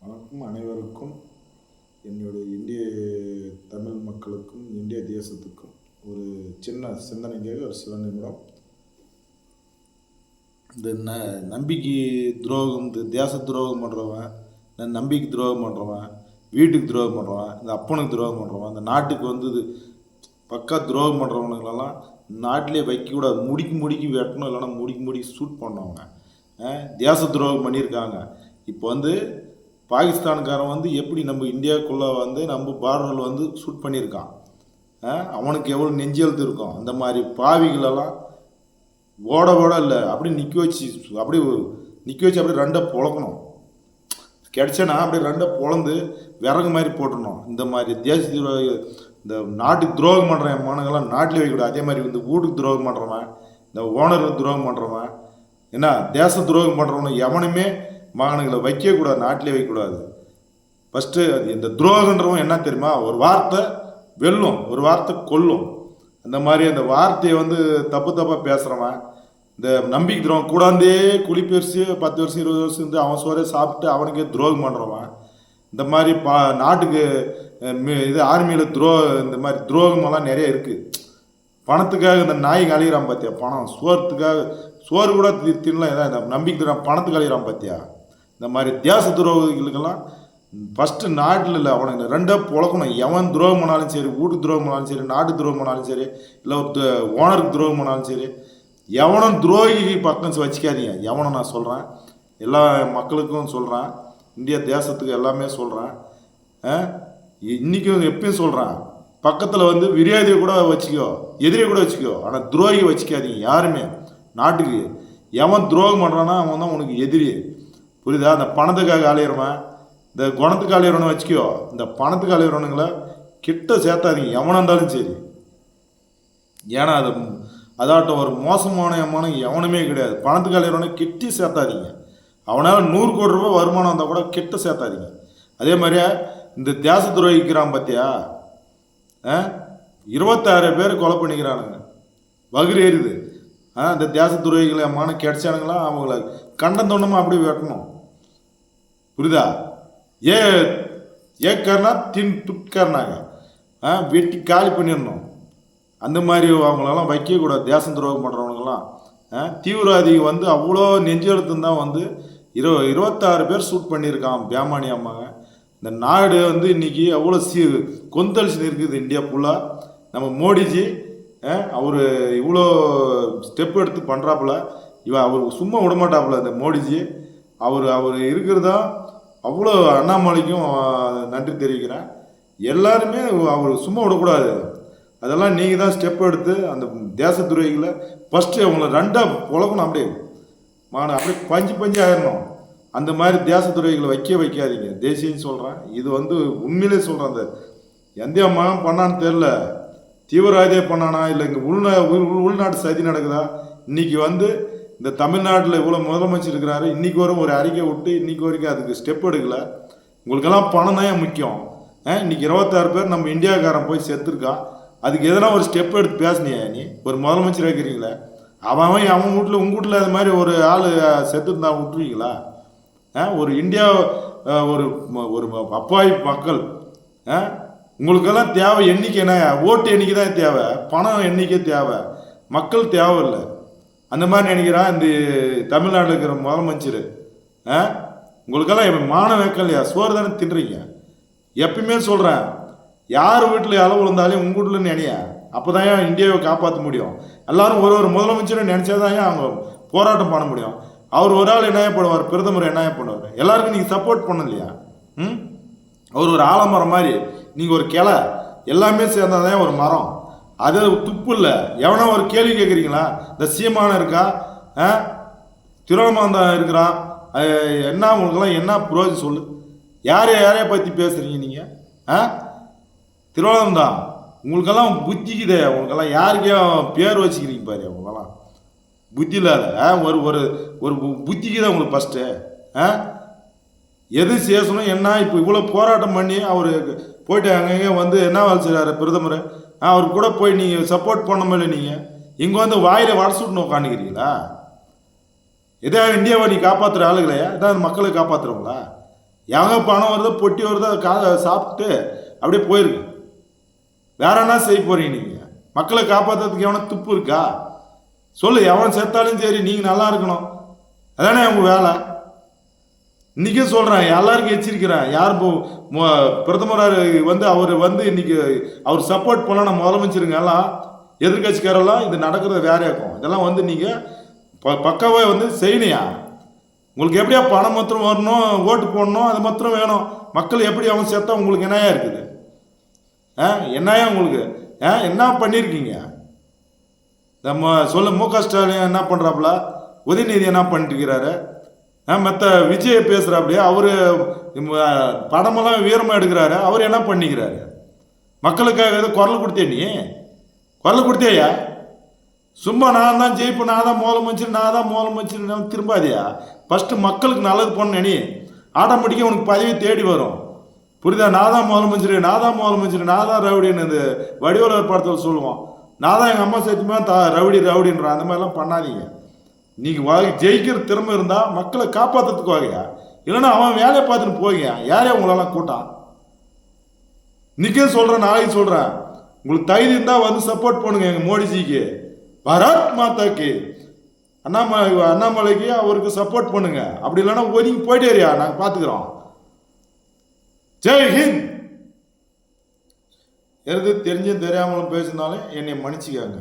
வணக்கம் அனைவருக்கும். என்னுடைய இந்திய தமிழ் மக்களுக்கும் இந்திய தேசத்துக்கும் ஒரு சின்ன சிந்தனைக்காக ஒரு சில நிமிடம். இந்த நம்பிக்கை துரோகம், இந்த தேச துரோகம் பண்ணுறவன், இந்த நம்பிக்கை துரோகம் பண்ணுறவன், வீட்டுக்கு துரோகம் பண்ணுறவன், இந்த அப்பனுக்கு துரோகம் பண்ணுறவன், இந்த நாட்டுக்கு இது பக்கா துரோகம் பண்ணுறவனுங்களெல்லாம் நாட்டிலே வைக்கக்கூடாது. முடிக்கி வெட்டணும், இல்லைன்னா முடிக்கி ஷூட் பண்ணவங்க தேச துரோகம் பண்ணியிருக்காங்க. இப்போ பாகிஸ்தானுக்காரன் எப்படி நம்ம இந்தியாவுக்குள்ளே நம்ம பார்டரில் ஷூட் பண்ணியிருக்கான். அவனுக்கு எவ்வளோ நெஞ்செழுத்து இருக்கும். அந்த மாதிரி பாவிகளெல்லாம் ஓட இல்லை, அப்படியே நிற்க வச்சு அப்படியே ரெண்டை பொழக்கணும். கிடச்சேன்னா அப்படியே ரெண்டை பொழந்து விறகு மாதிரி போட்டுடணும். இந்த மாதிரி தேச இந்த நாட்டுக்கு துரோகம் பண்ணுற மானுங்கெல்லாம் நாட்டிலே வைக்கக்கூடாது. அதே மாதிரி வீட்டுக்கு துரோகம் பண்ணுறவன், இந்த ஓனருக்கு துரோகம் பண்ணுறவன், என்ன தேச துரோகம் பண்ணுறவனை எவனுமே மகனுங்களை வைக்கக்கூடாது, நாட்டிலே வைக்கக்கூடாது. ஃபஸ்ட்டு இந்த துரோகன்றவன் என்ன தெரியுமா, ஒரு வார்த்தை வெல்லும், ஒரு வார்த்தை கொல்லும். அந்த மாதிரி அந்த வார்த்தையை தப்பாக பேசுகிறவன், இந்த நம்பிக்கை துரோகம் கூடாந்தே குளிப்பெரிச்சு 10 வருஷம் 20 வருஷம் அவன் சோறே சாப்பிட்டு அவனுக்கே துரோகம் பண்ணுறவன். இந்த மாதிரி நாட்டுக்கு ஆர்மியில் இந்த மாதிரி துரோகமெல்லாம் நிறைய இருக்குது. பணத்துக்காக இந்த நாய்க்கு அழிகிறான் பார்த்தியா, பணம் சோறத்துக்காக சோறு கூட தின்னலாம். ஏதாவது இந்த நம்பிக்கை துரோகம் பணத்துக்கு அழிகிறான் பார்த்தியா. இந்த மாதிரி தேச துரோகிகளுக்கெல்லாம் ஃபஸ்ட்டு நாட்டில் இல்லை, அவனுக்கு ரெண்டாக பொழக்கணும். எவன் துரோகம் பண்ணாலும் சரி, வீட்டுக்கு துரோகம் பண்ணாலும் சரி, நாட்டு துரோகம் பண்ணாலும் சரி, இல்லை ஓனருக்கு துரோகம் பண்ணாலும் சரி, எவனும் துரோகி பக்கம் வச்சுக்காதீங்க. எவனும் நான் சொல்கிறேன், எல்லா மக்களுக்கும் சொல்கிறேன், இந்தியா தேசத்துக்கு எல்லாமே சொல்கிறேன். இன்றைக்கும் எப்பயும் சொல்கிறேன், பக்கத்தில் விரோதியை கூட வச்சுக்கோ, எதிரியை கூட வச்சுக்கோ, ஆனால் துரோகி வச்சுக்காதீங்க யாருமே. நாட்டுக்கு எவன் துரோகம் பண்ணுறான்னா அவன் தான் உனக்கு எதிரி, புரியுதா? அந்த பணத்துக்காக அலையிறவன், இந்த குணத்துக்கு அலையிறவனை வச்சுக்கோ. இந்த பணத்துக்கு அலையிறவனுங்களை கிட்ட சேர்த்தாதீங்க எவனாக இருந்தாலும் சரி. ஏன்னா அதாட்டம் ஒரு மோசமான எவனுமே கிடையாது. பணத்துக்கு அலையிறவனை கிட்டி சேர்த்தாதீங்க. அவனால் 100 கோடி ரூபாய் வருமானம் வந்தால் கூட கிட்ட சேர்த்தாதீங்க. அதே மாதிரியே இந்த தேச துரோகிக்கிறான் பார்த்தியா, 26 பேர் கொலை பண்ணிக்கிறானுங்க, வகுறு ஏறுது. இந்த தேச துரோகிகளை கிடைச்சானுங்களாம் அவங்கள கண்டம் தோண்டமாக அப்படியே வெட்டணும், புரியுதா? ஏக்கர்னா துட்கர்னாங்க வெட்டி காலி பண்ணிடணும். அந்த மாதிரி அவங்களெல்லாம் வைக்கக்கூடாது. தேசம் துரோகம் பண்ணுறவனுங்கெல்லாம் தீவிரவாதி அவ்வளோ நெஞ்செழுத்துந்தான் 26 பேர் ஷூட் பண்ணியிருக்கான் பேமானி அம்மாங்க. இந்த நாடு இன்றைக்கி அவ்வளோ கொந்தளிச்சு இருக்குது இந்தியா ஃபுல்லாக. நம்ம மோடிஜி அவர் இவ்வளோ ஸ்டெப் எடுத்து பண்ணுறாப்புல, அவர் சும்மா விடமாட்டாப்புல. இந்த மோடிஜி அவர் இருக்கிறதா அவ்வளோ அண்ணாமலைக்கும் நன்றி தெரிவிக்கிறேன். எல்லாருமே அவர் சும்மா விடக்கூடாது. அதெல்லாம் நீங்கள் தான் ஸ்டெப் எடுத்து அந்த தேச துறைகளை ஃபஸ்ட்டு அவங்கள ரெண்டாக பொழக்கணும். அப்படியே பஞ்சு ஆயிடணும். அந்த மாதிரி தேச துறைகளை வைக்காதீங்க. தேசியன்னு சொல்கிறேன், இது உண்மையிலே சொல்கிறேன். அந்த எந்த மகன் பண்ணான்னு தெரில, தீவிரவாதியே பண்ணானா இல்லை இங்கே உள்நாட்டு சதி நடக்குதா? இன்றைக்கி இந்த தமிழ்நாட்டில் இவ்வளோ முதலமைச்சர் இருக்கிறாரு, இன்றைக்கி வரும் ஒரு அறிக்கை விட்டு இன்றைக்கி வரைக்கும் அதுக்கு ஸ்டெப் எடுக்கலை. உங்களுக்கெல்லாம் பணம் தான் ஏன் முக்கியம்? இன்றைக்கி 26 பேர் நம்ம இந்தியாக்காரன் போய் செத்துருக்கான். அதுக்கு எதனா ஒரு ஸ்டெப் எடுத்து பேசுனியா? நீ ஒரு முதலமைச்சர் இருக்கிறீங்களே, அவன் வீட்டில் உங்கள் வீட்டில் அது மாதிரி ஒரு ஆள் செத்துருந்தா விட்டுருவீங்களா? ஒரு இந்தியா ஒரு ஒரு அப்பாவி மக்கள், உங்களுக்கெல்லாம் தேவை எண்ணிக்கை என்ன? ஓட்டு எண்ணிக்கை தான் தேவை, பணம் எண்ணிக்கை தேவை, மக்கள் தேவை இல்லை. அந்த மாதிரி நினைக்கிறான் இந்த தமிழ்நாட்டில் இருக்கிற முதலமைச்சர். உங்களுக்கெல்லாம் மானம் வைக்கலையா? சோறு தானே தின்றீங்க. எப்பயுமே சொல்கிறேன், யார் வீட்டில் அளவு இருந்தாலும் உங்கள் வீட்டில் நினையா, அப்போ தான் இந்தியாவை காப்பாற்ற முடியும். எல்லாரும் ஒரு முதலமைச்சரும் நினச்சாதான் அவங்க போராட்டம் பண்ண முடியும். அவர் ஒரு ஆள் என்ன பண்ணுவார், பிரதமர் என்ன பண்ணுவார், எல்லாருக்கும் நீங்கள் சப்போர்ட் பண்ண இல்லையா? அவர் ஒரு ஆலமரம் மாதிரி, நீங்கள் ஒரு கிளை, எல்லாமே சேர்ந்தாதான் ஒரு மரம். அது துப்பு இல்லை. எவனா ஒரு கேள்வி கேட்குறீங்களா? இந்த சீமானம் இருக்கா, திருவண்ணாமந்தான் இருக்கிறான், என்ன உங்களுக்கெல்லாம் என்ன புரோஜனம் சொல்லு? யாரைய பற்றி பேசுகிறீங்க நீங்கள்? திருவண்ணாமந்தான் உங்களுக்கெல்லாம் புத்திக்குதே. உங்களுக்கெல்லாம் யாருக்கையும் பேர் வச்சுக்கிறீங்க பாரு. உங்களுக்கெல்லாம் புத்தி இல்லாத ஒரு ஒரு புத்திக்கு தான் உங்களுக்கு ஃபஸ்ட்டு. எது சேசணும் என்ன? இப்போ இவ்வளோ போராட்டம் பண்ணி அவர் போயிட்டு அங்கங்கே என்ன வேலை செய்கிறாரு பிரதமர், அவர் கூட போய் நீங்கள் சப்போர்ட் பண்ண முடியல. நீங்கள் இங்கே வாயில் வடசுட்டு உட்காந்துக்கிறீங்களா? இதான் இந்தியாவை நீ காப்பாற்றுற ஆளுகளையா? இதான் மக்களை காப்பாற்றுறவங்களா? எவங்க பணம் வருதோ பொட்டி வருதோ அதை சாப்பிட்டு அப்படியே போயிருக்கு. வேற என்ன செய்ய போறீங்க நீங்கள்? மக்களை காப்பாற்றுறதுக்கு எவனை துப்பு இருக்கா சொல்லு. எவன் செத்தாலும் சரி நீங்கள் நல்லா இருக்கணும், அதானே அவங்க வேலை. இன்னைக்கே சொல்கிறேன், எல்லாருக்கும் எச்சரிக்கிறேன். யார் பிரதமர் அவர் இன்னைக்கு அவர் சப்போர்ட் பண்ண முதலமைச்சருங்க எல்லாம் எதிர்கட்சிக்காரெல்லாம் இது நடக்கிறது வேற இருக்கும். இதெல்லாம் நீங்கள் பக்காவே செய்யணையா? உங்களுக்கு எப்படியா பணம் மாத்திரம் வரணும், ஓட்டு போடணும், அது மாத்திரம் வேணும். மக்கள் எப்படி அவன் சேர்த்தா உங்களுக்கு என்னையா இருக்குது? என்னையா உங்களுக்கு என்ன பண்ணியிருக்கீங்க? நம்ம சொல்ல மு.க. ஸ்டாலின் என்ன பண்ணுறாப்புல, உதயநிதி என்ன பண்ணிட்டுருக்கிறாரு, மற்ற விஜய் பேசுகிறாப்படியே அவர் படமெல்லாம் வீரமாக எடுக்கிறாரு. அவர் என்ன பண்ணிக்கிறாரு? மக்களுக்காக ஏதோ குரல் கொடுத்தே? நீ குரல் கொடுத்தேயா? சும்மா நான் தான் ஜெயிப்பு, நான் தான் முதலமைச்சர் திரும்பாதியா? ஃபஸ்ட்டு மக்களுக்கு நல்லது பண்ண நீ ஆட்டோமேட்டிக்காக உனக்கு பதவி தேடி வரும். புரியுதா? நான் தான் முதலமைச்சர், நான் தான் ரவுடின்னு இந்த வடிவேலு படத்தில் சொல்லுவோம். நான் தான் எங்கள் அம்மா சேர்த்துமே ரவுடின்ற அந்த மாதிரிலாம் பண்ணாதீங்க. நீங்கள் ஜெயிக்கிற திறமை இருந்தால் மக்களை காப்பாற்றுறதுக்கு வாங்கயா, இல்லைன்னா அவன் வேலையை பார்த்துட்டு போய்யா. யாரே உங்களெல்லாம் கூட்டான்? இன்னைக்கே சொல்கிறேன், நாளைக்கு சொல்கிறேன், உங்களுக்கு தைரியம் இருந்தால் சப்போர்ட் பண்ணுங்க எங்கள் மோடிஜிக்கு, பாரத் மாதாக்கு, அண்ணாமலைக்கு அவருக்கு சப்போர்ட் பண்ணுங்க. அப்படி இல்லைன்னா ஒதுங்கி போயிட்டேரியா, நாங்கள் பார்த்துக்கிறோம். ஜெய் ஹிந்த். எது தெரிஞ்சும் தெரியாமலும் பேசினாலும் என்னை மன்னிச்சுக்காங்க.